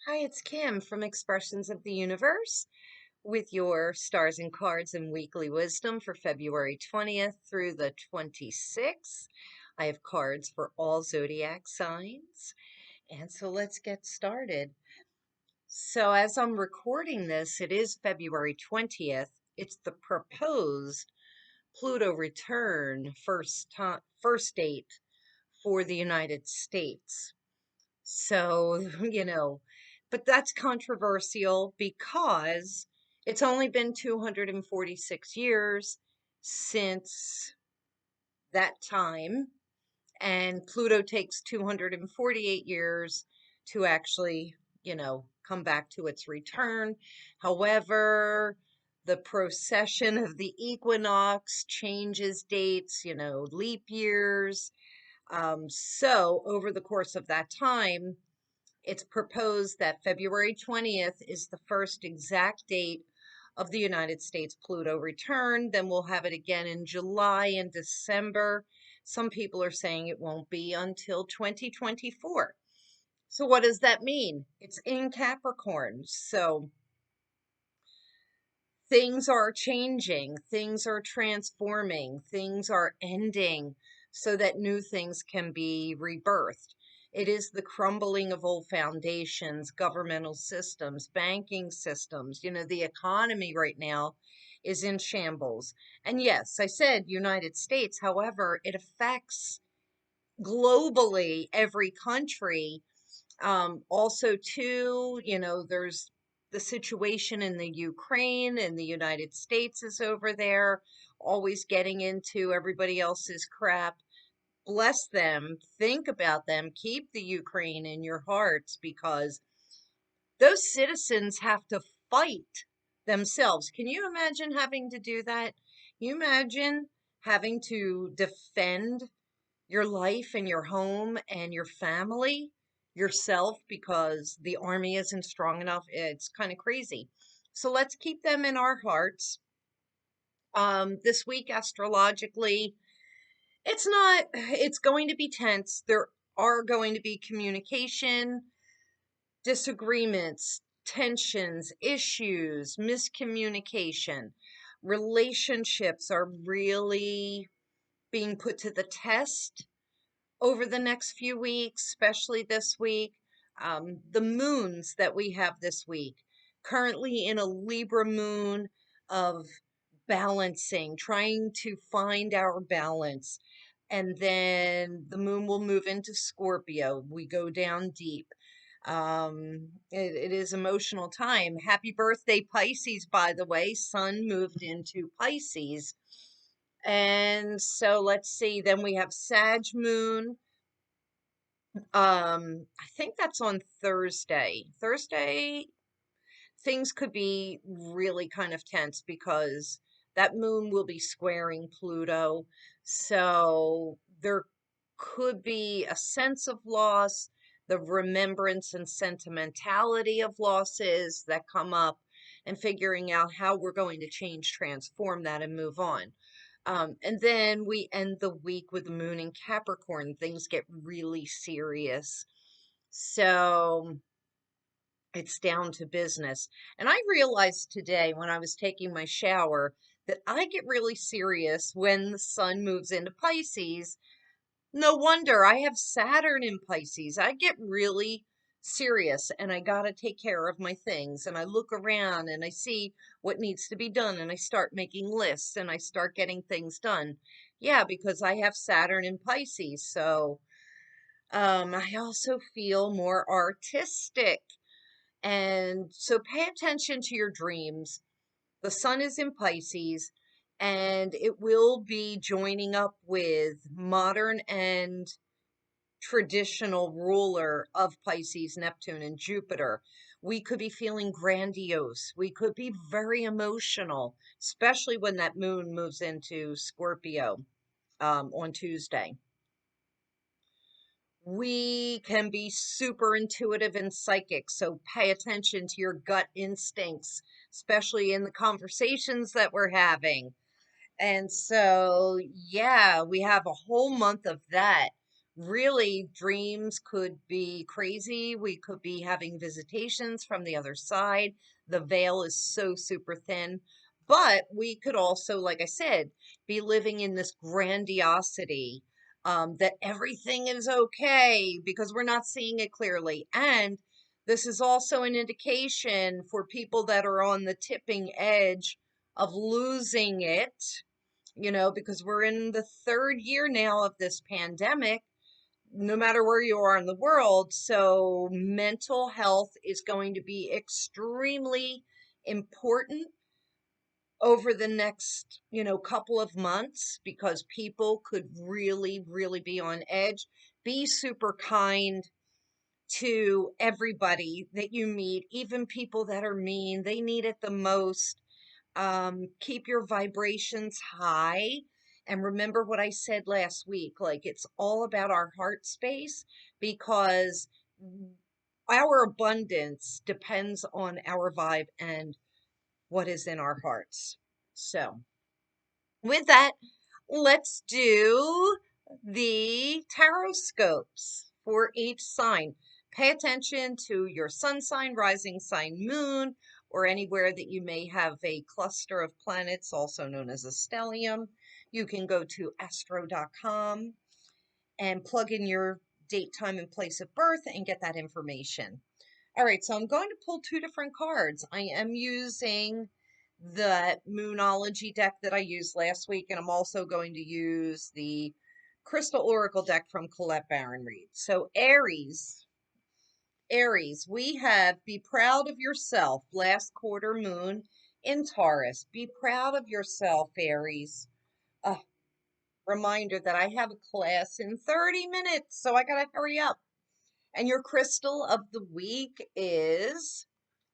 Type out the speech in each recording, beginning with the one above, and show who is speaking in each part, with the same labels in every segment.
Speaker 1: Hi, it's Kim from Expressions of the Universe with your stars and cards and weekly wisdom for February 20th through the 26th. I have cards for all zodiac signs. And so let's get started. So, as I'm recording this, it is February 20th. It's the proposed Pluto return first date for the United States. So, but that's controversial because it's only been 246 years since that time, and Pluto takes 248 years to actually, come back to its return. However, the procession of the equinox changes dates, leap years. So, over the course of that time, it's proposed that February 20th is the first exact date of the United States Pluto return. Then we'll have it again in July and December. Some people are saying it won't be until 2024. So, what does that mean? It's in Capricorn. So, things are changing, things are transforming, things are ending so that new things can be rebirthed. It is the crumbling of old foundations, governmental systems, banking systems. The economy right now is in shambles. And yes, I said United States, however, it affects globally every country. Also, too, there's the situation in the Ukraine, and the United States is over there, always getting into everybody else's crap. Bless them, think about them, keep the Ukraine in your hearts because those citizens have to fight themselves. Can you imagine having to do that? Can you imagine having to defend your life and your home and your family, yourself, because the army isn't strong enough? It's kind of crazy. So let's keep them in our hearts. This week, astrologically, it's going to be tense. There are going to be communication, disagreements, tensions, issues, miscommunication. Relationships are really being put to the test over the next few weeks, especially this week. The moons that we have this week, currently in a Libra moon of balancing, trying to find our balance. And then the moon will move into Scorpio. We go down deep. It is emotional time. Happy birthday, Pisces, by the way. Sun moved into Pisces. And so let's see. Then we have Sag Moon. I think that's on Thursday. Thursday, things could be really kind of tense because that moon will be squaring Pluto. So there could be a sense of loss, the remembrance and sentimentality of losses that come up, and figuring out how we're going to change, transform that, and move on. And then we end the week with the moon in Capricorn. Things get really serious. So it's down to business. And I realized today when I was taking my shower that I get really serious when the sun moves into Pisces. No wonder I have Saturn in Pisces. I get really serious and I got to take care of my things. And I look around and I see what needs to be done and I start making lists and I start getting things done. Yeah, because I have Saturn in Pisces. So I also feel more artistic. And so pay attention to your dreams. The sun is in Pisces, and it will be joining up with modern and traditional ruler of Pisces, Neptune, and Jupiter. We could be feeling grandiose. We could be very emotional, especially when that moon moves into Scorpio on Tuesday. We can be super intuitive and psychic, so pay attention to your gut instincts, especially in the conversations that we're having. And so, yeah, we have a whole month of that. Really, dreams could be crazy. We could be having visitations from the other side. The veil is so super thin. But we could also, like I said, be living in this grandiosity, that everything is okay because we're not seeing it clearly. And this is also an indication for people that are on the tipping edge of losing it, because we're in the third year now of this pandemic, no matter where you are in the world. So mental health is going to be extremely important over the next, couple of months, because people could really, really be on edge. Be super kind to everybody that you meet, even people that are mean. They need it the most. Keep your vibrations high. And remember what I said last week, like it's all about our heart space, because our abundance depends on our vibe and what is in our hearts. So, with that, let's do the tarot scopes for each sign. Pay attention to your sun sign, rising sign, moon, or anywhere that you may have a cluster of planets, also known as a stellium. You can go to astro.com and plug in your date, time, and place of birth and get that information. All right, so I'm going to pull two different cards. I am using the Moonology deck that I used last week, and I'm also going to use the Crystal Oracle deck from Colette Baron Reed. So Aries, we have be proud of yourself, last quarter moon in Taurus. Be proud of yourself, Aries. A reminder that I have a class in 30 minutes, so I gotta hurry up. And your crystal of the week is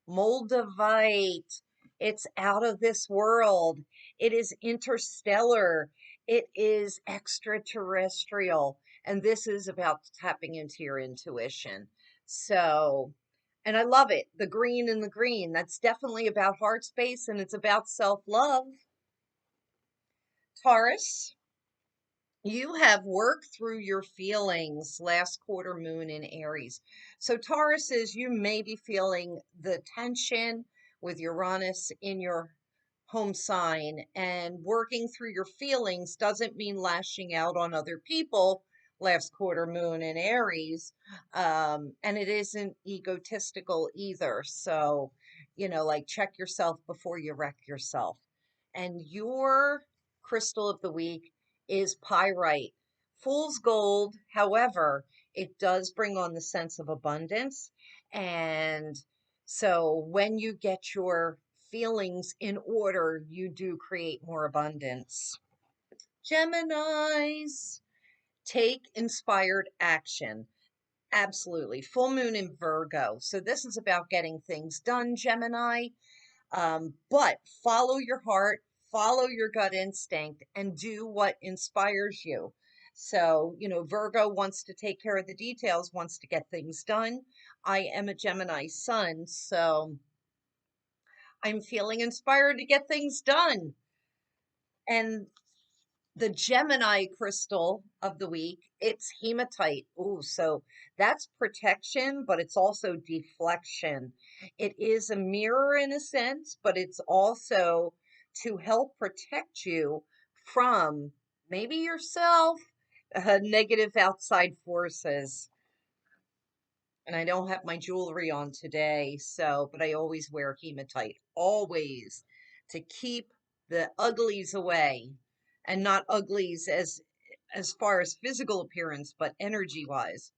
Speaker 1: Moldavite. It's out of this world. It is interstellar. It is extraterrestrial. And this is about tapping into your intuition. So, and I love it. The green and the green. That's definitely about heart space, and it's about self-love. Taurus, you have worked through your feelings, last quarter moon in Aries. So Taurus is, you may be feeling the tension with Uranus in your home sign, and working through your feelings doesn't mean lashing out on other people, last quarter moon in Aries. And it isn't egotistical either. So, like, check yourself before you wreck yourself. And your crystal of the week is pyrite. Fool's gold, however, it does bring on the sense of abundance. And so when you get your feelings in order, you do create more abundance. Geminis, take inspired action. Absolutely. Full moon in Virgo. So this is about getting things done, Gemini. But follow your heart, follow your gut instinct, and do what inspires you. So, Virgo wants to take care of the details, wants to get things done. I am a Gemini sun, so I'm feeling inspired to get things done. And the Gemini crystal of the week, it's hematite. Ooh, so that's protection, but it's also deflection. It is a mirror in a sense, but it's also to help protect you from maybe yourself, negative outside forces. And I don't have my jewelry on today, so, but I always wear hematite, always, to keep the uglies away. And not uglies as far as physical appearance, but energy wise.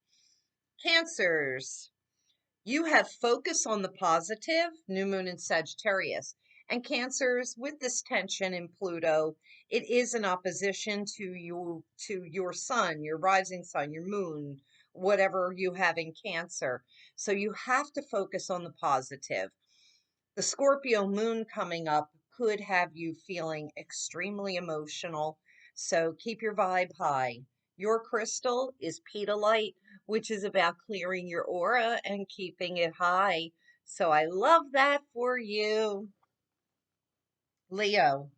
Speaker 1: Cancers, you have focus on the positive, new moon in Sagittarius. And Cancers, with this tension in Pluto, it is in opposition to your sun, your rising sun, your moon, whatever you have in Cancer. So you have to focus on the positive. The Scorpio moon coming up could have you feeling extremely emotional. So keep your vibe high. Your crystal is pedalite, which is about clearing your aura and keeping it high. So I love that for you. Leo,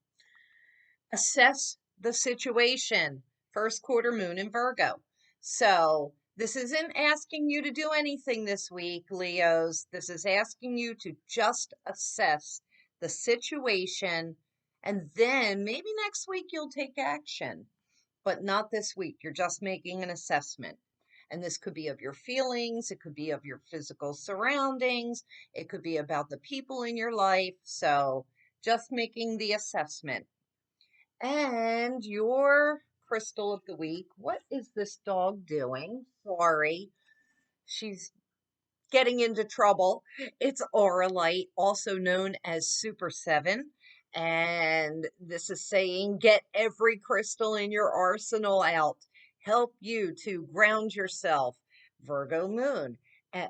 Speaker 1: assess the situation. First quarter moon in Virgo. So this isn't asking you to do anything this week, Leos. This is asking you to just assess the situation, and then maybe next week you'll take action, but not this week. You're just making an assessment. And this could be of your feelings, it could be of your physical surroundings, it could be about the people in your life. So just making the assessment. And your crystal of the week. What is this dog doing? Sorry, she's getting into trouble. It's Auralite, also known as Super 7. And this is saying get every crystal in your arsenal out. Help you to ground yourself, Virgo moon,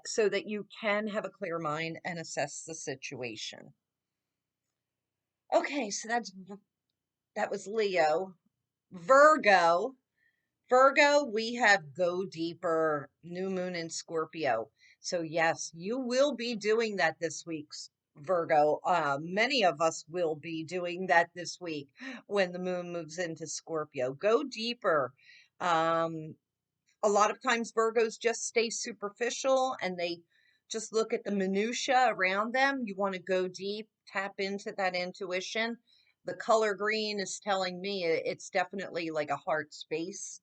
Speaker 1: so that you can have a clear mind and assess the situation. Okay, so that was Leo. Virgo. Virgo, we have go deeper, new moon in Scorpio. So yes, you will be doing that this week, Virgo. Many of us will be doing that this week when the moon moves into Scorpio. Go deeper. Um, a lot of times Virgos just stay superficial and they just look at the minutia around them. You want to go deep, tap into that intuition. The color green is telling me it's definitely like a heart space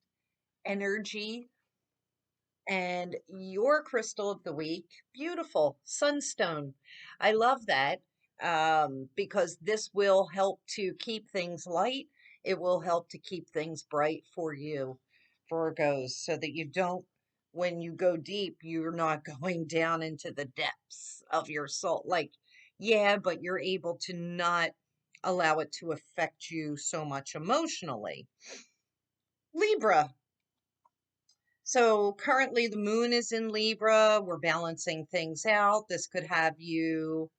Speaker 1: energy. And your crystal of the week, beautiful sunstone. I love that, because this will help to keep things light. It will help to keep things bright for you, Virgos, so that you don't, when you go deep, you're not going down into the depths of your soul. Like, yeah, but you're able to not allow it to affect you so much emotionally. Libra. So currently the moon is in Libra. We're balancing things out. This could have you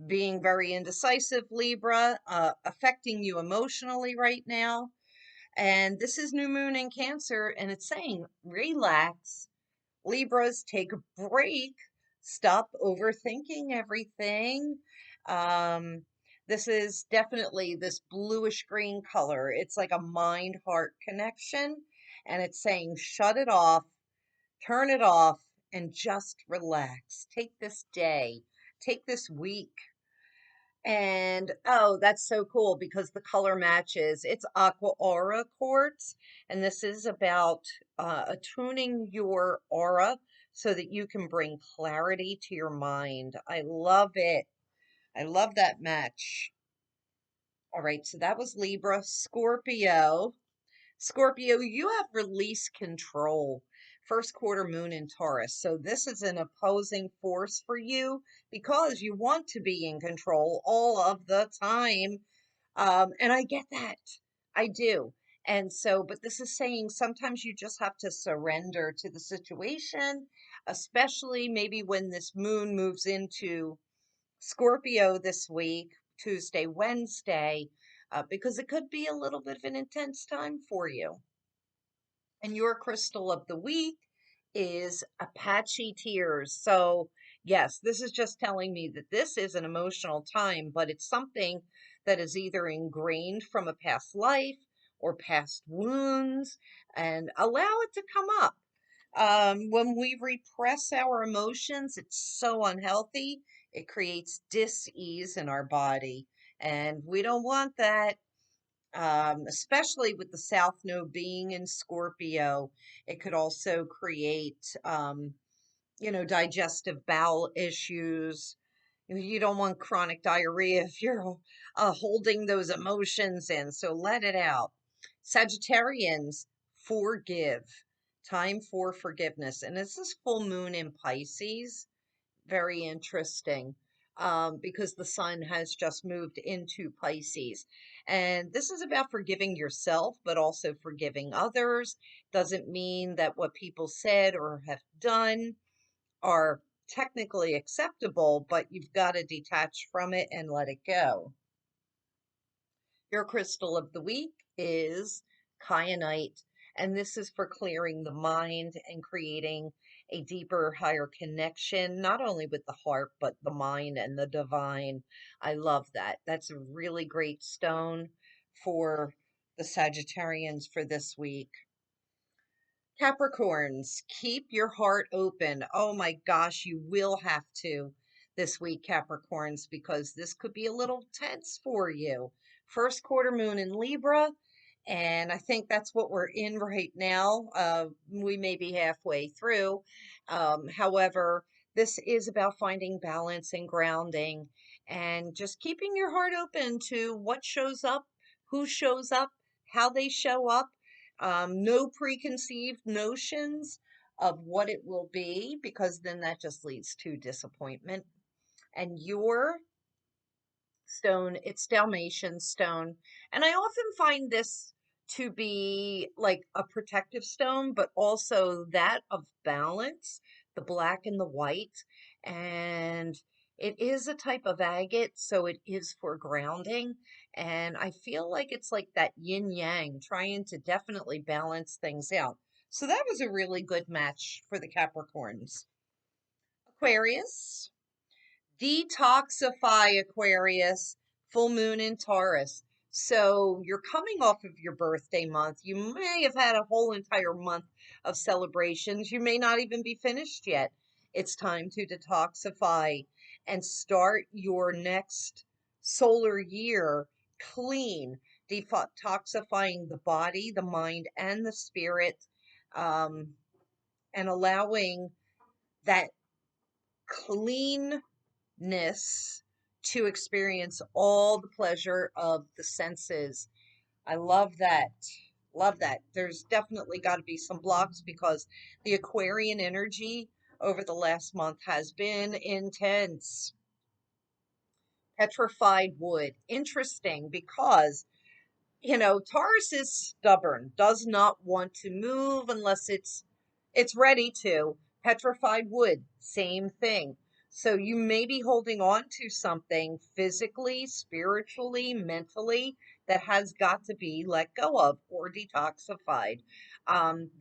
Speaker 1: being very indecisive, Libra, affecting you emotionally right now. And this is new moon in Cancer, and it's saying relax. Libras, take a break. Stop overthinking everything. Um, this is definitely this bluish green color. It's like a mind heart connection, and it's saying shut it off, turn it off, and just relax. Take this day, take this week. And oh, that's so cool because the color matches. It's aqua aura quartz, and this is about attuning your aura so that you can bring clarity to your mind. I love it. I love that match. All right, so that was Libra. Scorpio. Scorpio, you have release control. First quarter moon in Taurus. So this is an opposing force for you because you want to be in control all of the time. And I get that. I do. And so, but this is saying sometimes you just have to surrender to the situation, especially maybe when this moon moves into Scorpio this week, Tuesday, Wednesday, because it could be a little bit of an intense time for you. And your crystal of the week is Apache tears. So, yes, this is just telling me that this is an emotional time, but it's something that is either ingrained from a past life or past wounds, and allow it to come up. When we repress our emotions, it's so unhealthy. It creates dis-ease in our body, and we don't want that, especially with the South Node being in Scorpio. It could also create, digestive bowel issues. You don't want chronic diarrhea if you're holding those emotions in, so let it out. Sagittarians, forgive. Time for forgiveness. And this is full moon in Pisces. Very interesting, because the sun has just moved into Pisces. And this is about forgiving yourself, but also forgiving others. Doesn't mean that what people said or have done are technically acceptable, but you've got to detach from it and let it go. Your crystal of the week is Kyanite, and this is for clearing the mind and creating a deeper, higher connection, not only with the heart, but the mind and the divine. I love that. That's a really great stone for the Sagittarians for this week. Capricorns, keep your heart open. Oh my gosh, you will have to this week, Capricorns, because this could be a little tense for you. First quarter moon in Libra, and I think that's what we're in right now. We may be halfway through. However, this is about finding balance and grounding and just keeping your heart open to what shows up, who shows up, how they show up. No preconceived notions of what it will be, because then that just leads to disappointment. And your stone, it's Dalmatian stone. And I often find this to be like a protective stone, but also that of balance, the black and the white. And it is a type of agate, so it is for grounding. And I feel like it's like that yin yang, trying to definitely balance things out. So that was a really good match for the Capricorns. Aquarius. Detoxify, Aquarius, full moon in Taurus. So you're coming off of your birthday month. You may have had a whole entire month of celebrations. You may not even be finished yet. It's time to detoxify and start your next solar year clean, detoxifying the body, the mind, and the spirit, um, and allowing that clean to experience all the pleasure of the senses. I love that. Love that. There's definitely got to be some blocks because the Aquarian energy over the last month has been intense. Petrified wood. Interesting because Taurus is stubborn, does not want to move unless it's ready to. Petrified wood, same thing. So you may be holding on to something physically, spiritually, mentally that has got to be let go of or detoxified.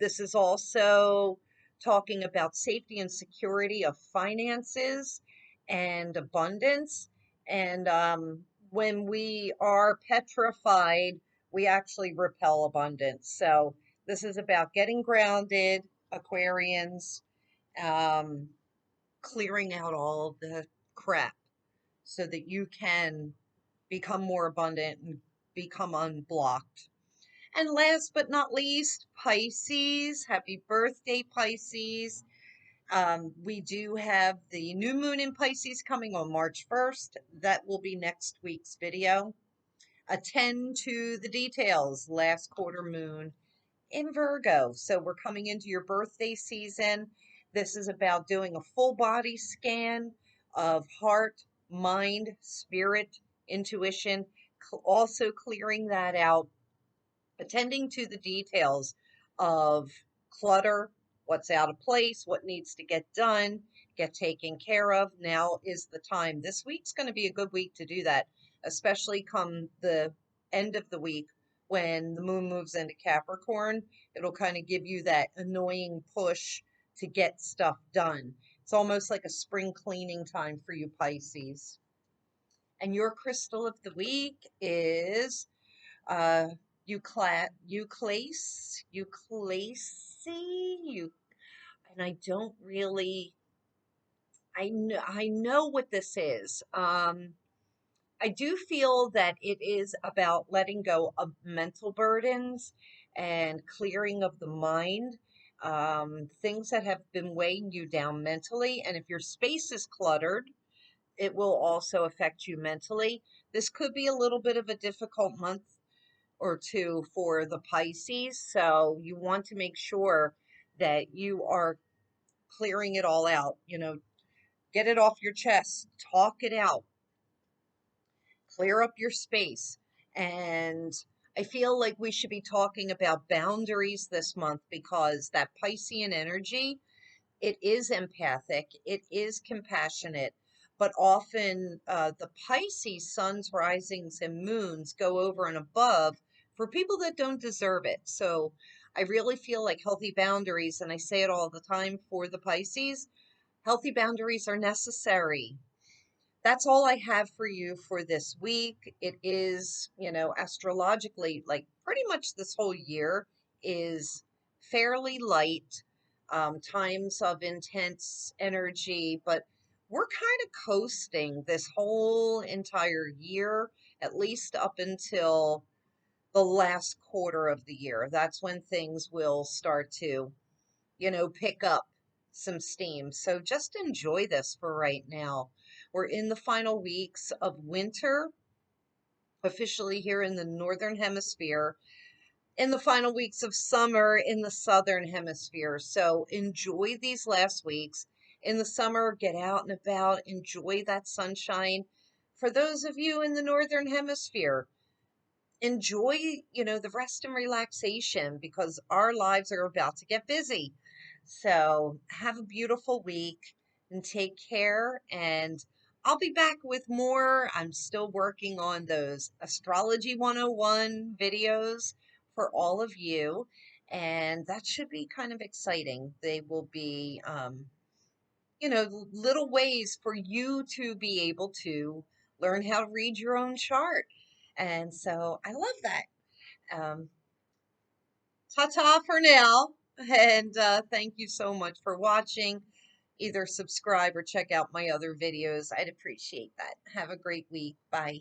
Speaker 1: This is also talking about safety and security of finances and abundance. And when we are petrified, we actually repel abundance. So this is about getting grounded, Aquarians, um, clearing out all the crap so that you can become more abundant and become unblocked. And last but not least, Pisces. Happy birthday, Pisces. We do have the new moon in Pisces coming on March 1st. That will be next week's video. Attend to the details. Last quarter moon in Virgo. So we're coming into your birthday season. This is about doing a full body scan of heart, mind, spirit, intuition, also clearing that out, attending to the details of clutter, what's out of place, what needs to get done, get taken care of. Now is the time. This week's going to be a good week to do that, especially come the end of the week when the moon moves into Capricorn. It'll kind of give you that annoying push to get stuff done. It's almost like a spring cleaning time for you, Pisces. And your crystal of the week is uh, euclasy, and I don't really, I know what this is. I do feel that it is about letting go of mental burdens and clearing of the mind, things that have been weighing you down mentally. And if your space is cluttered, it will also affect you mentally. This could be a little bit of a difficult month or two for the Pisces. So you want to make sure that you are clearing it all out. Get it off your chest, talk it out, clear up your space. And I feel like we should be talking about boundaries this month because that Piscean energy, it is empathic, it is compassionate, but often the Pisces suns, risings, and moons go over and above for people that don't deserve it. So I really feel like healthy boundaries, and I say it all the time for the Pisces, healthy boundaries are necessary. That's all I have for you for this week. It is, astrologically, like pretty much this whole year is fairly light, times of intense energy, but we're kind of coasting this whole entire year, at least up until the last quarter of the year. That's when things will start to, pick up some steam. So just enjoy this for right now. We're in the final weeks of winter, officially here in the Northern Hemisphere, in the final weeks of summer in the Southern Hemisphere. So enjoy these last weeks. In the summer, get out and about, enjoy that sunshine. For those of you in the Northern Hemisphere, enjoy, the rest and relaxation because our lives are about to get busy. So have a beautiful week and take care. And I'll be back with more. I'm still working on those Astrology 101 videos for all of you. And that should be kind of exciting. They will be, little ways for you to be able to learn how to read your own chart. And so I love that. Um, Ta-ta for now. And thank you so much for watching. Either subscribe or check out my other videos. I'd appreciate that. Have a great week. Bye.